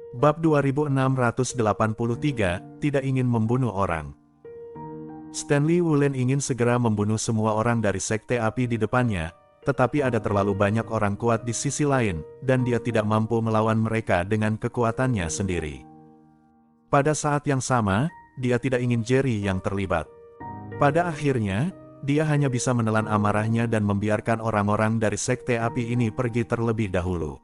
Bab 2683, tidak ingin membunuh orang. Stanley Wulen ingin segera membunuh semua orang dari Sekte Api di depannya, tetapi ada terlalu banyak orang kuat di sisi lain, dan dia tidak mampu melawan mereka dengan kekuatannya sendiri. Pada saat yang sama, dia tidak ingin Jerry yang terlibat. Pada akhirnya, dia hanya bisa menelan amarahnya dan membiarkan orang-orang dari Sekte Api ini pergi terlebih dahulu.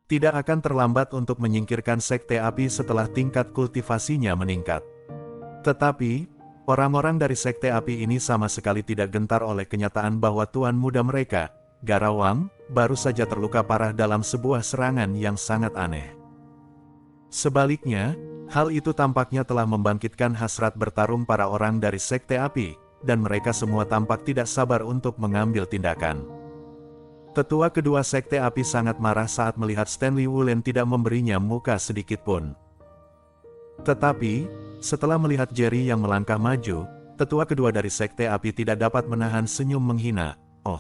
Tidak akan terlambat untuk menyingkirkan Sekte Api setelah tingkat kultivasinya meningkat. Tetapi, orang-orang dari Sekte Api ini sama sekali tidak gentar oleh kenyataan bahwa tuan muda mereka, Garawang, baru saja terluka parah dalam sebuah serangan yang sangat aneh. Sebaliknya, hal itu tampaknya telah membangkitkan hasrat bertarung para orang dari Sekte Api, dan mereka semua tampak tidak sabar untuk mengambil tindakan. Tetua kedua Sekte Api sangat marah saat melihat Stanley Wulen tidak memberinya muka sedikitpun. Tetapi, setelah melihat Jerry yang melangkah maju, tetua kedua dari Sekte Api tidak dapat menahan senyum menghina. "Oh,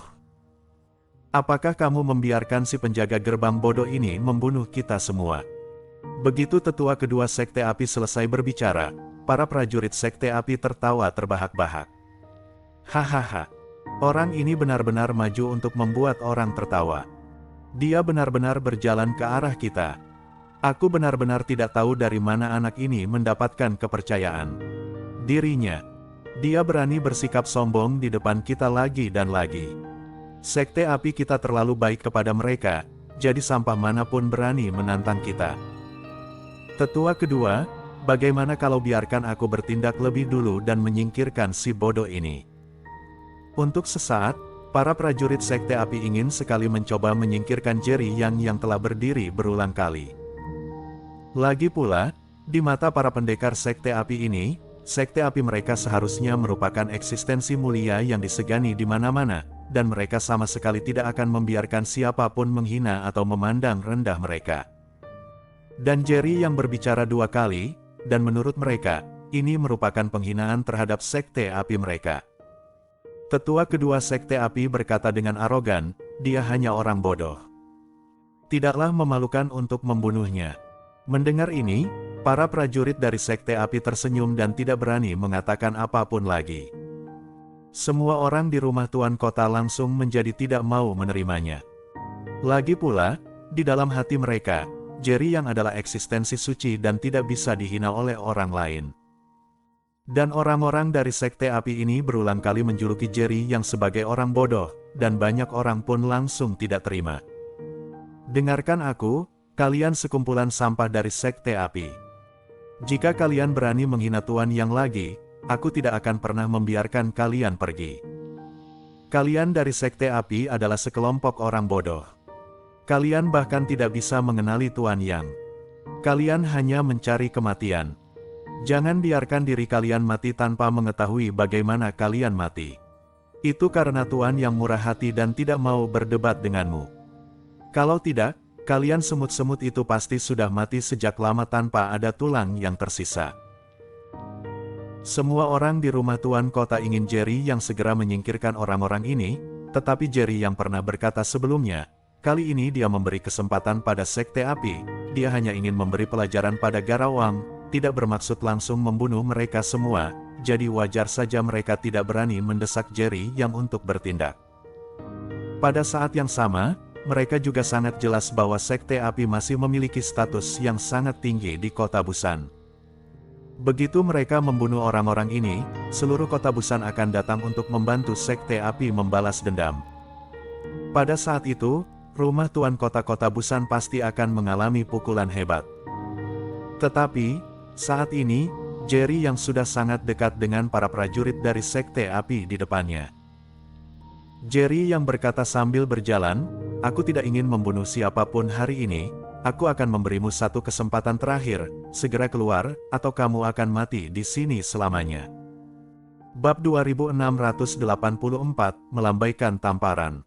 apakah kamu membiarkan si penjaga gerbang bodoh ini membunuh kita semua?" Begitu tetua kedua Sekte Api selesai berbicara, para prajurit Sekte Api tertawa terbahak-bahak. "Hahaha. Orang ini benar-benar maju untuk membuat orang tertawa. Dia benar-benar berjalan ke arah kita. Aku benar-benar tidak tahu dari mana anak ini mendapatkan kepercayaan dirinya. Dia berani bersikap sombong di depan kita lagi dan lagi. Sekte Api kita terlalu baik kepada mereka, jadi sampah manapun berani menantang kita." Tetua kedua, bagaimana kalau biarkan aku bertindak lebih dulu dan menyingkirkan si bodoh ini? Untuk sesaat, para prajurit Sekte Api ingin sekali mencoba menyingkirkan Jerry yang telah berdiri berulang kali. Lagi pula, di mata para pendekar Sekte Api ini, Sekte Api mereka seharusnya merupakan eksistensi mulia yang disegani di mana-mana, dan mereka sama sekali tidak akan membiarkan siapapun menghina atau memandang rendah mereka. Dan Jerry yang berbicara dua kali, dan menurut mereka, ini merupakan penghinaan terhadap Sekte Api mereka. Tetua kedua Sekte Api berkata dengan arogan, "Dia hanya orang bodoh. Tidaklah memalukan untuk membunuhnya." Mendengar ini, para prajurit dari Sekte Api tersenyum dan tidak berani mengatakan apapun lagi. Semua orang di rumah tuan kota langsung menjadi tidak mau menerimanya. Lagi pula, di dalam hati mereka, Jerry yang adalah eksistensi suci dan tidak bisa dihina oleh orang lain. Dan orang-orang dari Sekte Api ini berulang kali menjuluki Jerry yang sebagai orang bodoh, dan banyak orang pun langsung tidak terima. "Dengarkan aku, kalian sekumpulan sampah dari Sekte Api. Jika kalian berani menghina tuan yang lagi, aku tidak akan pernah membiarkan kalian pergi. Kalian dari Sekte Api adalah sekelompok orang bodoh. Kalian bahkan tidak bisa mengenali Tuan Yang. Kalian hanya mencari kematian. Jangan biarkan diri kalian mati tanpa mengetahui bagaimana kalian mati. Itu karena Tuan yang murah hati dan tidak mau berdebat denganmu. Kalau tidak, kalian semut-semut itu pasti sudah mati sejak lama tanpa ada tulang yang tersisa." Semua orang di rumah tuan kota ingin Jerry yang segera menyingkirkan orang-orang ini, tetapi Jerry yang pernah berkata sebelumnya, kali ini dia memberi kesempatan pada Sekte Api, dia hanya ingin memberi pelajaran pada Garawang, tidak bermaksud langsung membunuh mereka semua, jadi wajar saja mereka tidak berani mendesak Jerry yang untuk bertindak. Pada saat yang sama, mereka juga sangat jelas bahwa Sekte Api masih memiliki status yang sangat tinggi di kota Busan. Begitu mereka membunuh orang-orang ini, seluruh kota Busan akan datang untuk membantu Sekte Api membalas dendam. Pada saat itu, rumah tuan kota-kota Busan pasti akan mengalami pukulan hebat. Tetapi, saat ini, Jerry yang sudah sangat dekat dengan para prajurit dari Sekte Api di depannya. Jerry yang berkata sambil berjalan, "Aku tidak ingin membunuh siapapun hari ini, aku akan memberimu satu kesempatan terakhir, segera keluar, atau kamu akan mati di sini selamanya." Bab 2684, melambaikan tamparan.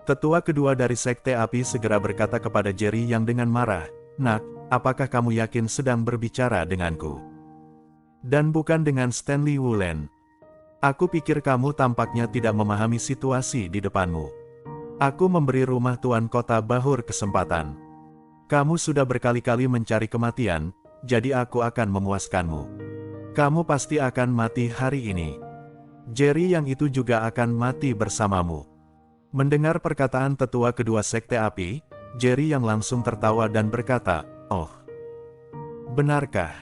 Tetua kedua dari Sekte Api segera berkata kepada Jerry yang dengan marah, "Nak, apakah kamu yakin sedang berbicara denganku? Dan bukan dengan Stanley Wulen? Aku pikir kamu tampaknya tidak memahami situasi di depanmu. Aku memberi rumah tuan kota Bahur kesempatan. Kamu sudah berkali-kali mencari kematian, jadi aku akan memuaskanmu. Kamu pasti akan mati hari ini. Jerry yang itu juga akan mati bersamamu." Mendengar perkataan tetua kedua sekte api, Jerry yang langsung tertawa dan berkata, "Oh, benarkah?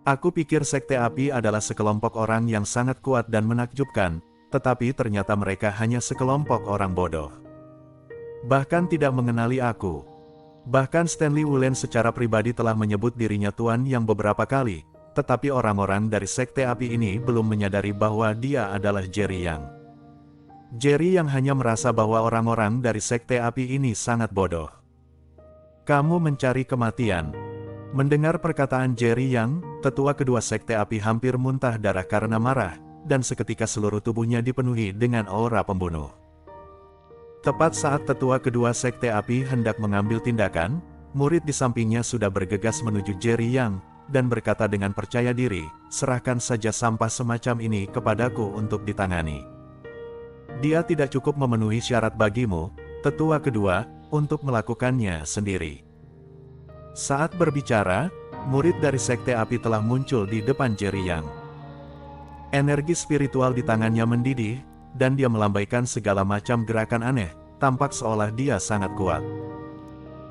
Aku pikir sekte api adalah sekelompok orang yang sangat kuat dan menakjubkan, tetapi ternyata mereka hanya sekelompok orang bodoh. Bahkan tidak mengenali aku." Bahkan Stanley Wulen secara pribadi telah menyebut dirinya Tuan yang beberapa kali, tetapi orang-orang dari sekte api ini belum menyadari bahwa dia adalah Jerry Yang. Jerry yang hanya merasa bahwa orang-orang dari sekte api ini sangat bodoh. "Kamu mencari kematian." Mendengar perkataan Jerry Yang, tetua kedua sekte api hampir muntah darah karena marah, dan seketika seluruh tubuhnya dipenuhi dengan aura pembunuh. Tepat saat tetua kedua sekte api hendak mengambil tindakan, murid di sampingnya sudah bergegas menuju Jerry Yang, dan berkata dengan percaya diri, "Serahkan saja sampah semacam ini kepadaku untuk ditangani. Dia tidak cukup memenuhi syarat bagimu, tetua kedua, untuk melakukannya sendiri." Saat berbicara, murid dari sekte api telah muncul di depan Jerry Yang. Energi spiritual di tangannya mendidih, dan dia melambaikan segala macam gerakan aneh, tampak seolah dia sangat kuat.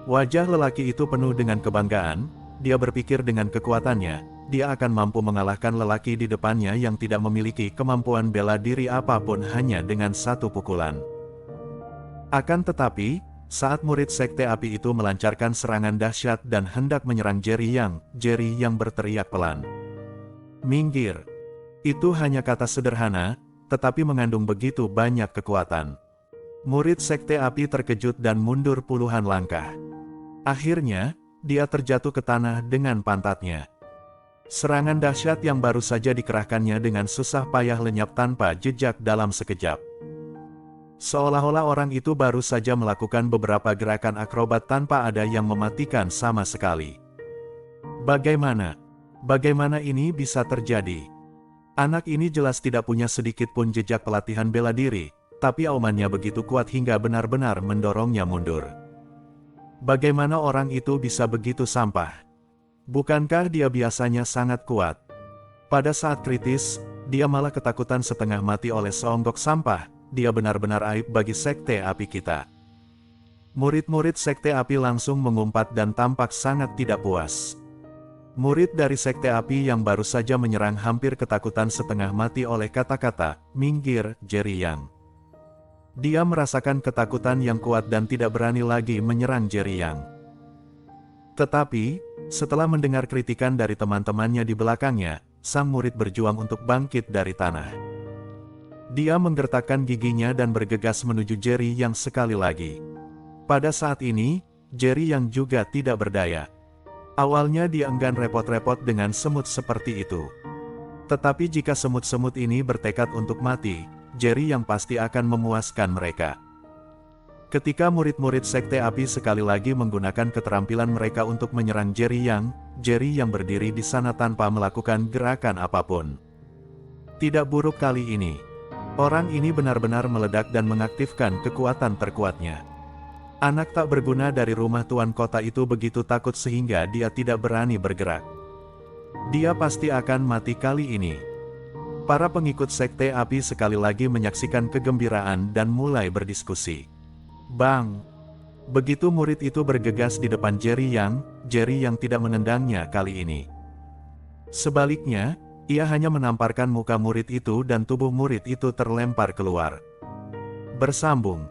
Wajah lelaki itu penuh dengan kebanggaan, dia berpikir dengan kekuatannya, dia akan mampu mengalahkan lelaki di depannya yang tidak memiliki kemampuan bela diri apapun hanya dengan satu pukulan. Akan tetapi, saat murid sekte api itu melancarkan serangan dahsyat dan hendak menyerang Jerry Yang berteriak pelan, "Minggir!" Itu hanya kata sederhana, tetapi mengandung begitu banyak kekuatan. Murid sekte api terkejut dan mundur puluhan langkah. Akhirnya, dia terjatuh ke tanah dengan pantatnya. Serangan dahsyat yang baru saja dikerahkannya dengan susah payah lenyap tanpa jejak dalam sekejap. Seolah-olah orang itu baru saja melakukan beberapa gerakan akrobat tanpa ada yang mematikan sama sekali. Bagaimana ini bisa terjadi? Anak ini jelas tidak punya sedikit pun jejak pelatihan bela diri, tapi aumannya begitu kuat hingga benar-benar mendorongnya mundur. Bagaimana orang itu bisa begitu sampah? Bukankah dia biasanya sangat kuat? Pada saat kritis, dia malah ketakutan setengah mati oleh seonggok sampah. Dia benar-benar aib bagi sekte api kita. Murid-murid sekte api langsung mengumpat dan tampak sangat tidak puas. Murid dari sekte api yang baru saja menyerang hampir ketakutan setengah mati oleh kata-kata, "Minggir, Jerry Yang." Dia merasakan ketakutan yang kuat dan tidak berani lagi menyerang Jerry Yang. Tetapi, setelah mendengar kritikan dari teman-temannya di belakangnya, sang murid berjuang untuk bangkit dari tanah. Dia menggertakkan giginya dan bergegas menuju Jerry Yang sekali lagi. Pada saat ini, Jerry Yang juga tidak berdaya. Awalnya dia enggan repot-repot dengan semut seperti itu. Tetapi jika semut-semut ini bertekad untuk mati, Jerry Yang pasti akan memuaskan mereka. Ketika murid-murid sekte api sekali lagi menggunakan keterampilan mereka untuk menyerang Jerry Yang berdiri di sana tanpa melakukan gerakan apapun. Tidak buruk kali ini. Orang ini benar-benar meledak dan mengaktifkan kekuatan terkuatnya. Anak tak berguna dari rumah tuan kota itu begitu takut sehingga dia tidak berani bergerak. Dia pasti akan mati kali ini. Para pengikut sekte api sekali lagi menyaksikan kegembiraan dan mulai berdiskusi. Bang! Begitu murid itu bergegas di depan Jerry Yang tidak menendangnya kali ini. Sebaliknya, ia hanya menamparkan muka murid itu dan tubuh murid itu terlempar keluar. Bersambung.